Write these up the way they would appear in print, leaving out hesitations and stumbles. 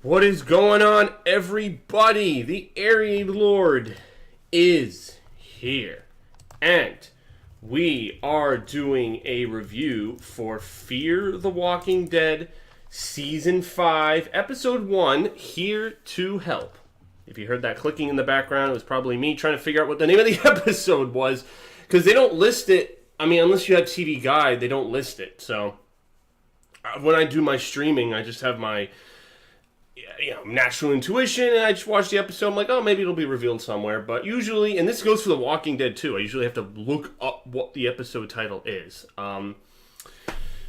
What is going on, everybody? The Area Lord is here, and we are doing a review for Fear the Walking Dead Season 5, Episode 1, Here to Help. If you heard that clicking in the background, it was probably me trying to figure out what the name of the episode was, because they don't list it. I mean, unless you have TV Guide, they don't list it. So when I do my streaming, I just have my natural intuition, and I just watch the episode. I'm like, oh, maybe it'll be revealed somewhere. But usually, and this goes for The Walking Dead too, I usually have to look up what the episode title is.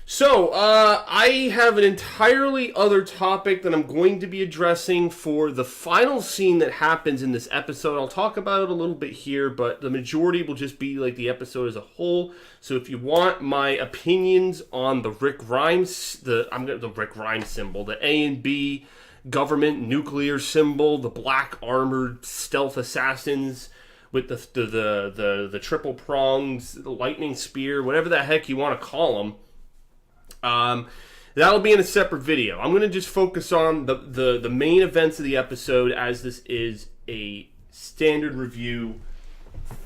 So I have an entirely other topic that I'm going to be addressing for the final scene that happens in this episode. I'll talk about it a little bit here, but the majority will just be like the episode as a whole. So if you want my opinions on the Rick Grimes, the Rick Grimes symbol, the A and B government nuclear symbol, the black armored stealth assassins with the triple prongs, the lightning spear, whatever the heck you want to call them. That'll be in a separate video. I'm going to just focus on the main events of the episode, as this is a standard review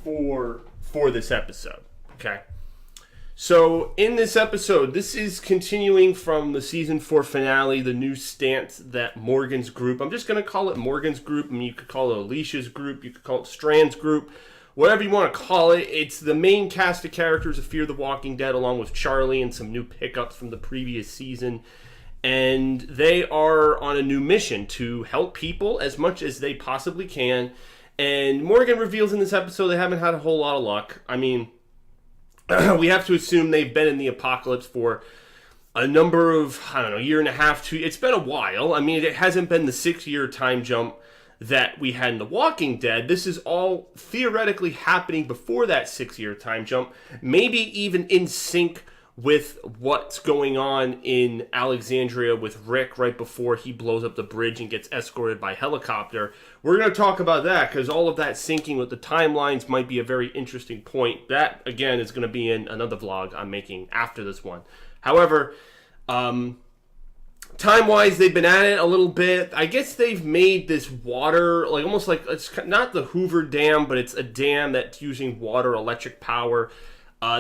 for this episode. Okay. So in this episode, this is continuing from the season 4 finale, the new stance that Morgan's group, I'm just going to call it Morgan's group. I mean, you could call it Alicia's group, you could call it Strand's group, whatever you want to call it. It's the main cast of characters of Fear the Walking Dead, along with Charlie and some new pickups from the previous season. And they are on a new mission to help people as much as they possibly can. And Morgan reveals in this episode they haven't had a whole lot of luck. I mean, we have to assume they've been in the apocalypse for a number of, year and a half, it's been a while. I mean, it hasn't been the 6-year time jump that we had in The Walking Dead. This is all theoretically happening before that 6-year time jump, maybe even in sync with what's going on in Alexandria with Rick right before he blows up the bridge and gets escorted by helicopter. We're going to talk about that, because all of that syncing with the timelines might be a very interesting point. That, again, is going to be in another vlog I'm making after this one. However, time-wise, they've been at it a little bit. I guess they've made this water, like almost like, it's not the Hoover Dam, but it's a dam that's using water, electric power.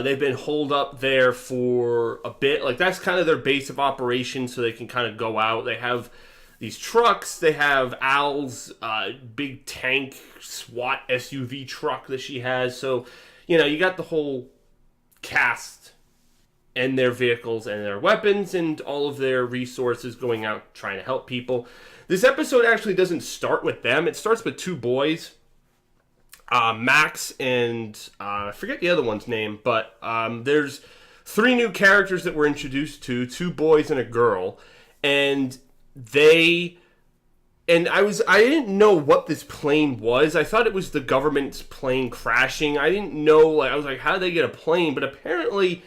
They've been holed up there for a bit. Like, that's kind of their base of operations, so they can kind of go out. They have these trucks. They have Al's big tank SWAT SUV truck that she has. So, you got the whole cast and their vehicles and their weapons and all of their resources going out trying to help people. This episode actually doesn't start with them. It starts with two boys, Max and I forget the other one's name, but there's 3 new characters that we're introduced to, 2 boys and a girl, and I didn't know what this plane was. I thought it was the government's plane crashing. I didn't know, I was like, how did they get a plane? But apparently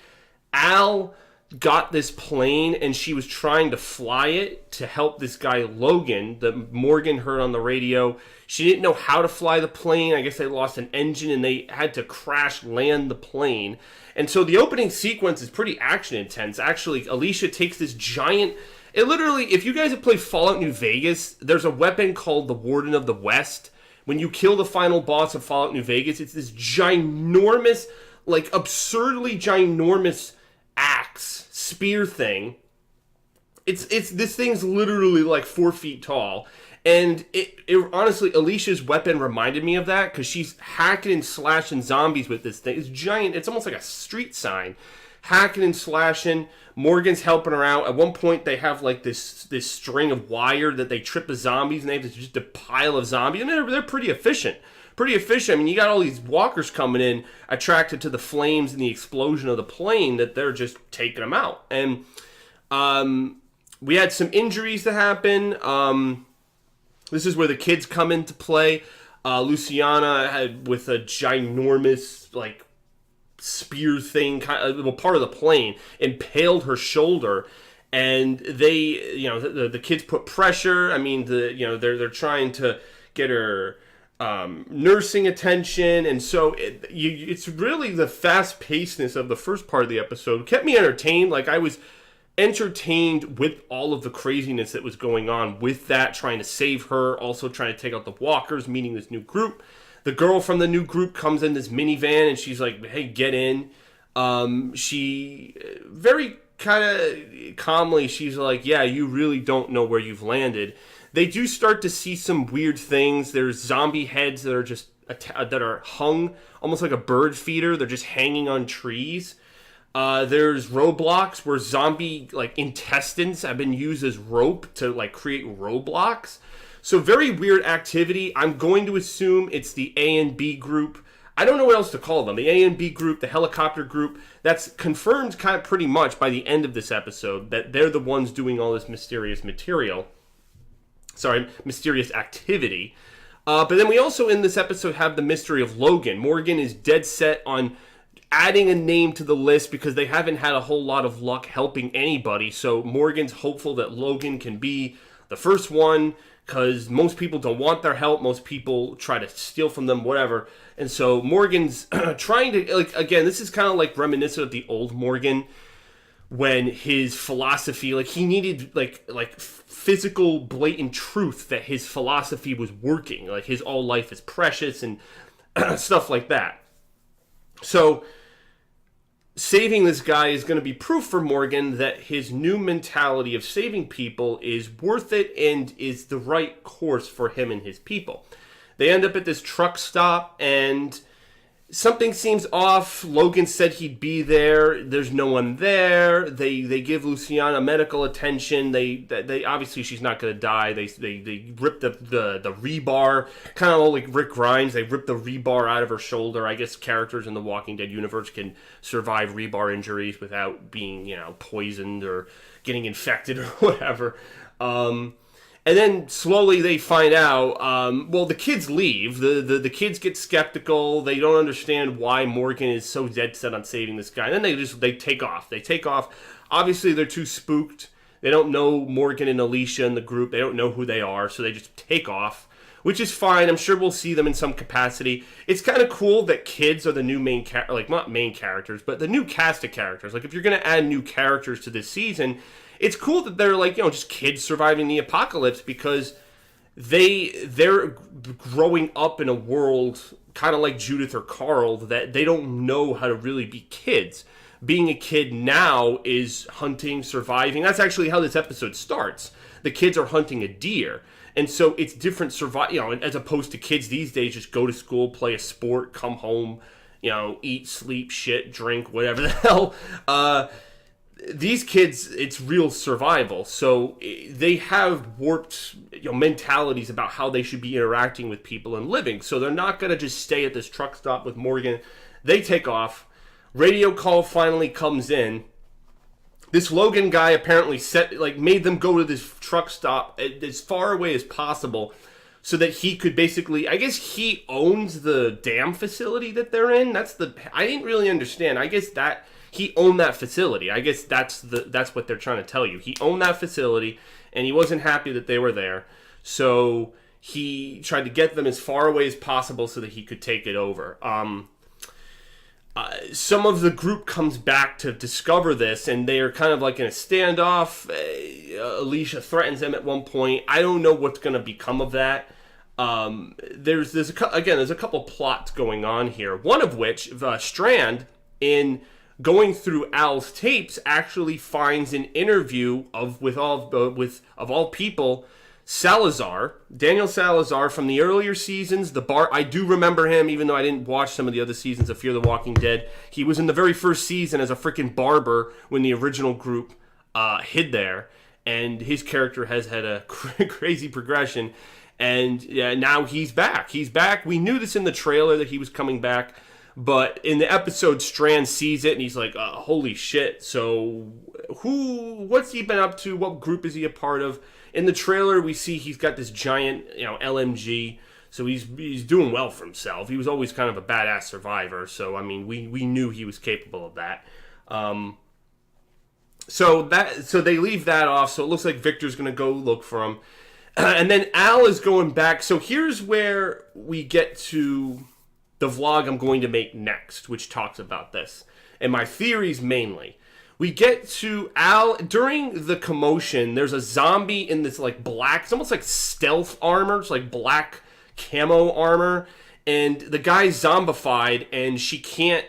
Al got this plane, and she was trying to fly it to help this guy Logan that Morgan heard on the radio. She didn't know how to fly the plane. I guess they lost an engine and they had to crash land the plane. And so the opening sequence is pretty action intense. Actually, Alicia takes this giant, it literally, if you guys have played Fallout New Vegas, there's a weapon called the Warden of the West. When you kill the final boss of Fallout New Vegas, it's this ginormous, like absurdly ginormous axe spear thing. It's this thing's literally like 4 feet tall, and it honestly, Alicia's weapon reminded me of that, because she's hacking and slashing zombies with this thing. It's giant. It's almost like a street sign, hacking and slashing. Morgan's helping her out. At one point, they have like this string of wire that they trip the zombies, and they have just a pile of zombies, and they're pretty efficient. I mean, you got all these walkers coming in, attracted to the flames and the explosion of the plane, that they're just taking them out. And we had some injuries that happen. This is where the kids come into play. Luciana had, with a ginormous, like, spear thing, part of the plane, impaled her shoulder. And they, the kids put pressure. I mean, they're trying to get her nursing attention, and so it's really the fast-pacedness of the first part of the episode kept me entertained. Like, I was entertained with all of the craziness that was going on with that, trying to save her, also trying to take out the walkers, meeting this new group. The girl from the new group comes in this minivan and she's like, hey, get in. She very kind of calmly, she's like, yeah, you really don't know where you've landed. They do start to see some weird things. There's zombie heads that are just that are hung almost like a bird feeder. They're just hanging on trees. There's roadblocks where zombie like intestines have been used as rope to like create roadblocks. So very weird activity. I'm going to assume it's the A and B group. I don't know what else to call them. The A and B group, the helicopter group. That's confirmed kind of pretty much by the end of this episode that they're the ones doing all this mysterious activity. But then we also in this episode have the mystery of Logan. Morgan is dead set on adding a name to the list because they haven't had a whole lot of luck helping anybody. So Morgan's hopeful that Logan can be the first one because most people don't want their help. Most people try to steal from them, whatever. And so Morgan's trying to, like, again, this is kind of like reminiscent of the old Morgan when his philosophy, like he needed like physical blatant truth that his philosophy was working. Like his all life is precious and stuff like that. So saving this guy is going to be proof for Morgan that his new mentality of saving people is worth it and is the right course for him and his people. They end up at this truck stop and something seems off. Logan said he'd be there. There's no one there. They give Luciana medical attention. They obviously she's not going to die. They rip the rebar, kind of like Rick Grimes. They rip the rebar out of her shoulder. I guess characters in the Walking Dead universe can survive rebar injuries without being, poisoned or getting infected or whatever. And then slowly they find out, the kids leave. The kids get skeptical. They don't understand why Morgan is so dead set on saving this guy. And then they take off. They take off. Obviously, they're too spooked. They don't know Morgan and Alicia in the group. They don't know who they are, so they just take off, which is fine. I'm sure we'll see them in some capacity. It's kind of cool that kids are the new main not main characters, but the new cast of characters. Like, if you're going to add new characters to this season, it's cool that they're just kids surviving the apocalypse because they're growing up in a world kind of like Judith or Carl that they don't know how to really be kids. Being a kid now is hunting, surviving. That's actually how this episode starts. The kids are hunting a deer. And so it's different as opposed to kids these days just go to school, play a sport, come home, eat, sleep, shit, drink, whatever the hell. These kids, it's real survival. So they have warped mentalities about how they should be interacting with people and living. So they're not going to just stay at this truck stop with Morgan. They take off. Radio call finally comes in. This Logan guy apparently made them go to this truck stop as far away as possible so that he could basically, I guess he owns the dam facility that they're in. I didn't really understand. I guess that he owned that facility. I guess that's what they're trying to tell you. He owned that facility, and he wasn't happy that they were there. So he tried to get them as far away as possible so that he could take it over. Some of the group comes back to discover this, and they are kind of like in a standoff. Alicia threatens them at one point. I don't know what's going to become of that. There's a couple plots going on here. One of which, Strand, in going through Al's tapes, actually finds an interview of all people, Daniel Salazar from the earlier seasons. I do remember him, even though I didn't watch some of the other seasons of Fear the Walking Dead. He was in the very first season as a freaking barber when the original group hid there, and his character has had a crazy progression. And now he's back. We knew this in the trailer that he was coming back. But in the episode, Strand sees it and he's like, holy shit. So what's he been up to? What group is he a part of? In the trailer, we see he's got this giant, LMG. So he's doing well for himself. He was always kind of a badass survivor. So, I mean, we knew he was capable of that. So they leave that off. So it looks like Victor's going to go look for him. And then Al is going back. So here's where we get to the vlog I'm going to make next, which talks about this. And my theories mainly. we get to Al during the commotion. There's a zombie in this like black, it's almost like stealth armor. It's like black camo armor, and the guy's zombified, and she can't.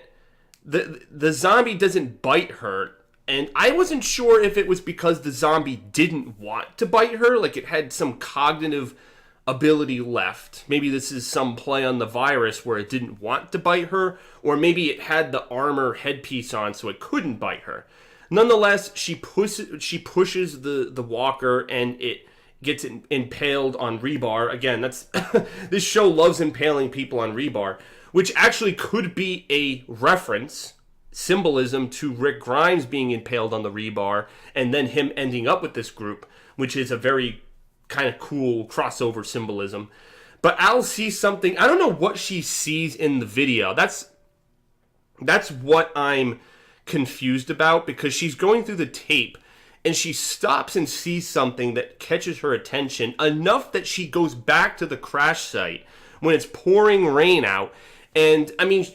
The zombie doesn't bite her, and I wasn't sure if it was because the zombie didn't want to bite her, like it had some cognitive ability left. Maybe this is some play on the virus where it didn't want to bite her, or maybe it had the armor headpiece on so it couldn't bite her. Nonetheless, she pushes the walker, and it gets impaled on rebar. Again, that's this show loves impaling people on rebar, which actually could be a reference, symbolism to Rick Grimes being impaled on the rebar and then him ending up with this group, which is a very kind of cool crossover symbolism. But Al sees something. I don't know what she sees in the video. That's what I'm confused about, because she's going through the tape and she stops and sees something that catches her attention enough that she goes back to the crash site when it's pouring rain out. And I mean,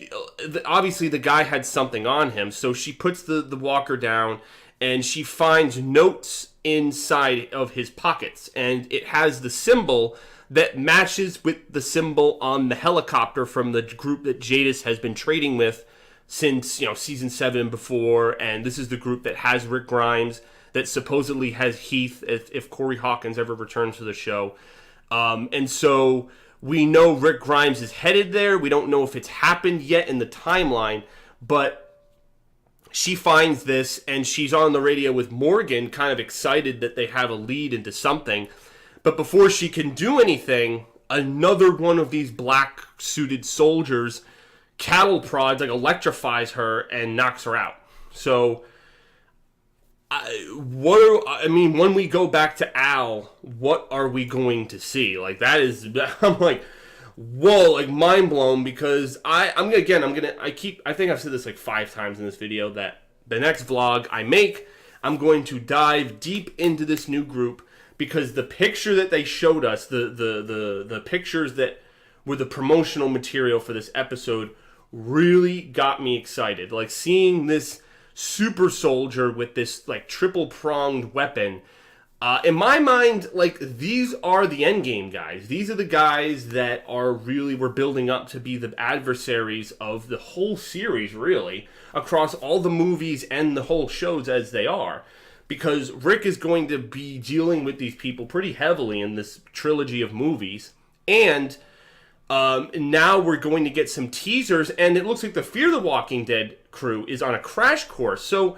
obviously the guy had something on him, so she puts the walker down and she finds notes inside of his pockets, and it has the symbol that matches with the symbol on the helicopter from the group that Jadis has been trading with since, season 7 before. And this is the group that has Rick Grimes, that supposedly has Heath if Corey Hawkins ever returns to the show. And so we know Rick Grimes is headed there. We don't know if it's happened yet in the timeline, but she finds this, and she's on the radio with Morgan, kind of excited that they have a lead into something. But before she can do anything, another one of these black-suited soldiers cattle prods, like electrifies her and knocks her out. So, when we go back to Al, what are we going to see? Like, that is, I'm like, whoa, like mind blown, because I think I've said this like 5 times in this video, that the next vlog I make, I'm going to dive deep into this new group, because the picture that they showed us, the pictures that were the promotional material for this episode, really got me excited. Like, seeing this super soldier with this like triple pronged weapon. In my mind, like, these are the endgame guys. These are the guys that we're building up to be the adversaries of the whole series, really, across all the movies and the whole shows as they are. Because Rick is going to be dealing with these people pretty heavily in this trilogy of movies. And now we're going to get some teasers, and it looks like the Fear the Walking Dead crew is on a crash course. So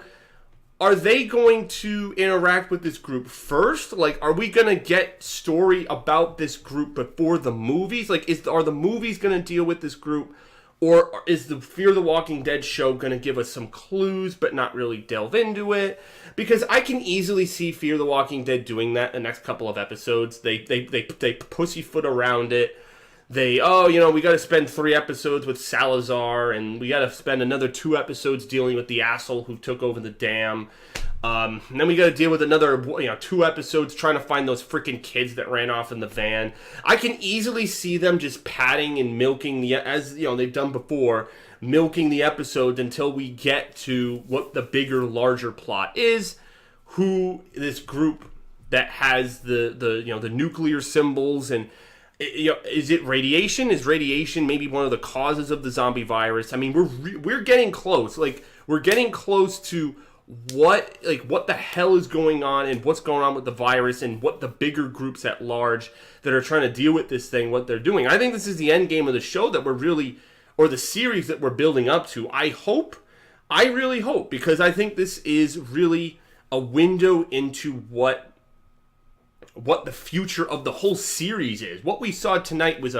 are they going to interact with this group first? Like, are we going to get story about this group before the movies? Like, are the movies going to deal with this group? Or is the Fear the Walking Dead show going to give us some clues but not really delve into it? Because I can easily see Fear the Walking Dead doing that in the next couple of episodes. They pussyfoot around it. We got to spend 3 episodes with Salazar, and we got to spend another 2 episodes dealing with the asshole who took over the dam. And then we got to deal with another 2 episodes trying to find those freaking kids that ran off in the van. I can easily see them just padding and milking as they've done before, milking the episodes until we get to what the bigger, larger plot is. Who this group that has the nuclear symbols, and is it radiation? Is radiation maybe one of the causes of the zombie virus? I mean, we're getting close. Like, we're getting close to what the hell is going on, and what's going on with the virus, and what the bigger groups at large that are trying to deal with this thing, what they're doing. I think this is the end game of the show that we're really, or the series that we're building up to. I really hope, because I think this is really a window into what the future of the whole series is. What we saw tonight was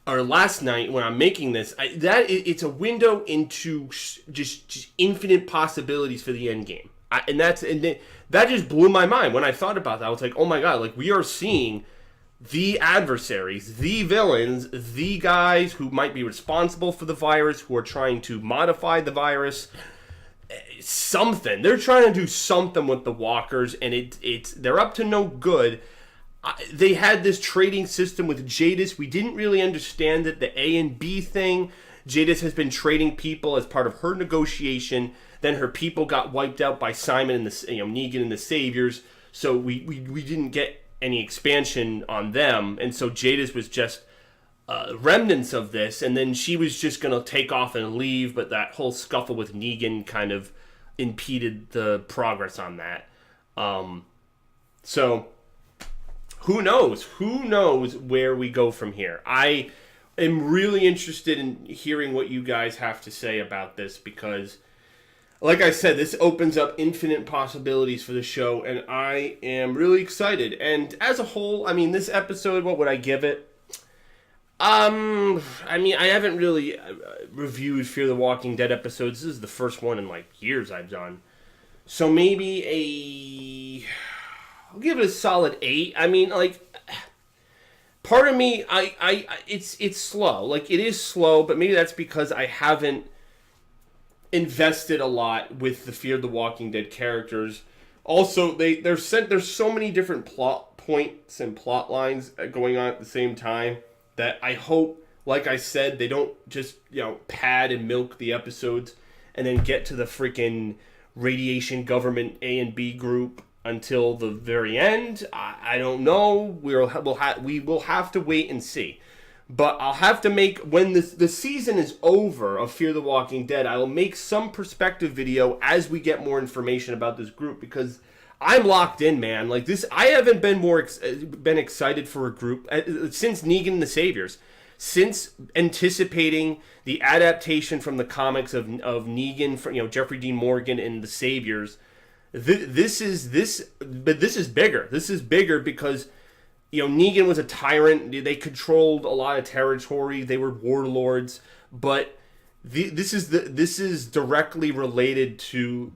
or last night when I'm making this, it's a window into just infinite possibilities for the end game. That just blew my mind when I thought about that. I was like, oh my god, like, we are seeing the adversaries, the villains, the guys who might be responsible for the virus, who are trying to modify the virus. Something. They're trying to do something with the walkers, and they're up to no good. They had this trading system with Jadis. We didn't really understand it. The A and B thing. Jadis has been trading people as part of her negotiation. Then her people got wiped out by Simon and the Negan and the Saviors. So we didn't get any expansion on them, and so Jadis was just remnants of this, and then she was just gonna take off and leave, but that whole scuffle with Negan kind of impeded the progress on that. So who knows? Who knows where we go from here? I am really interested in hearing what you guys have to say about this, because like I said, this opens up infinite possibilities for the show, and I am really excited. And as a whole, I mean, this episode, what would I give it? I mean, I haven't really reviewed Fear the Walking Dead episodes. This is the first one in, like, years I've done. So maybe I'll give it a solid 8. I mean, like, part of me, it's slow. Like, it is slow, but maybe that's because I haven't invested a lot with the Fear the Walking Dead characters. Also, there's so many different plot points and plot lines going on at the same time that I hope, like I said, they don't just, pad and milk the episodes and then get to the freaking radiation government A and B group until the very end. I don't know. We will have to wait and see. But I'll have to make, when the season is over of Fear the Walking Dead, I will make some perspective video as we get more information about this group, because I'm locked in, man. Like this, I haven't been been excited for a group since Negan and the Saviors, since anticipating the adaptation from the comics of Negan, from Jeffrey Dean Morgan and the Saviors. But this is bigger. This is bigger because Negan was a tyrant. They controlled a lot of territory. They were warlords. But this is directly related to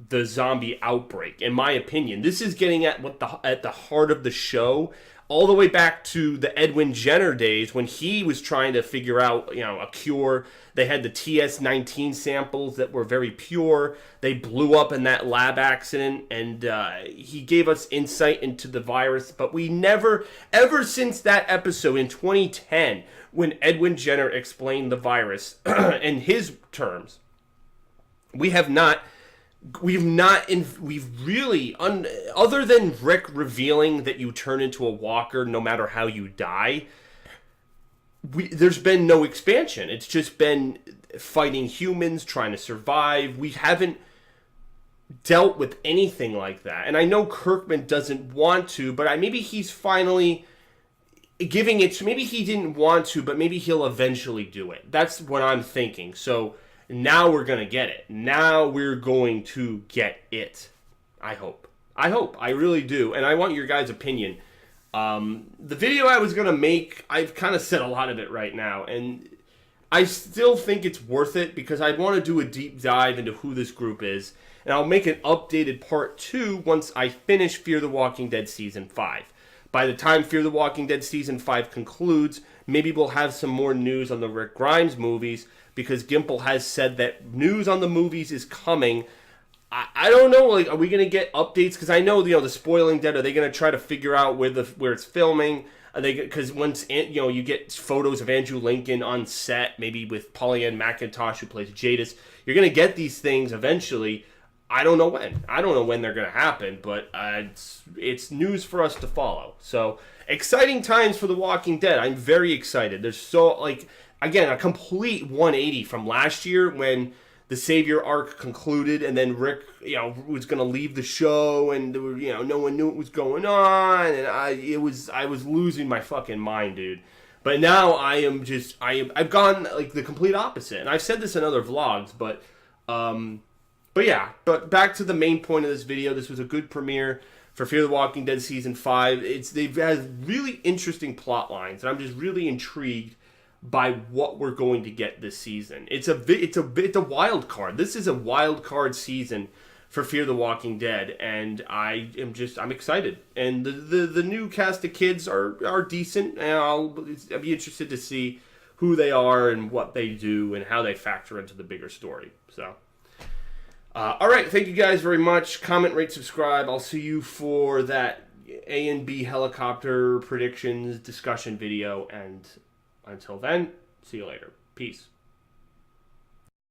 the zombie outbreak, in my opinion. This is getting at the heart of the show, all the way back to the Edwin Jenner days when he was trying to figure out a cure. They had the TS-19 samples that were very pure. They blew up in that lab accident, and he gave us insight into the virus. But we never, ever since that episode in 2010, when Edwin Jenner explained the virus in his terms, we've really, other than Rick revealing that you turn into a walker no matter how you die, there's been no expansion. It's just been fighting humans, trying to survive. We haven't dealt with anything like that. And I know Kirkman doesn't want to, but maybe he's finally giving it to, maybe he didn't want to, but maybe he'll eventually do it. That's what I'm thinking. So now we're going to get it. Now we're going to get it. I hope. I really do. And I want your guys' opinion. The video I was going to make, I've kind of said a lot of it right now. And I still think it's worth it because I want to do a deep dive into who this group is. And I'll make an updated part 2 once I finish Fear the Walking Dead Season 5. By the time Fear the Walking Dead Season 5 concludes, maybe we'll have some more news on the Rick Grimes movies, because Gimple has said that news on the movies is coming. I don't know, like, are we going to get updates? Because I know, the Spoiling Dead, are they going to try to figure out where it's filming? Are they, because once, you get photos of Andrew Lincoln on set, maybe with Pollyann McIntosh, who plays Jadis, you're going to get these things eventually. I don't know when they're going to happen, but it's news for us to follow. So, exciting times for The Walking Dead. I'm very excited. There's so, again, a complete 180 from last year when the Savior arc concluded, and then Rick, was going to leave the show, and no one knew what was going on, and I was losing my fucking mind, dude. But now I've gone like the complete opposite, and I've said this in other vlogs, but yeah. But back to the main point of this video. This was a good premiere for Fear the Walking Dead Season 5. They've had really interesting plot lines, and I'm just really intrigued by what we're going to get this season. It's a wild card. This is a wild card season for Fear the Walking Dead, and I'm excited. And the new cast of kids are decent, and I'll be interested to see who they are and what they do and how they factor into the bigger story. So, all right, thank you guys very much. Comment, rate, subscribe. I'll see you for that A and B helicopter predictions discussion video, and until then, see you later. Peace.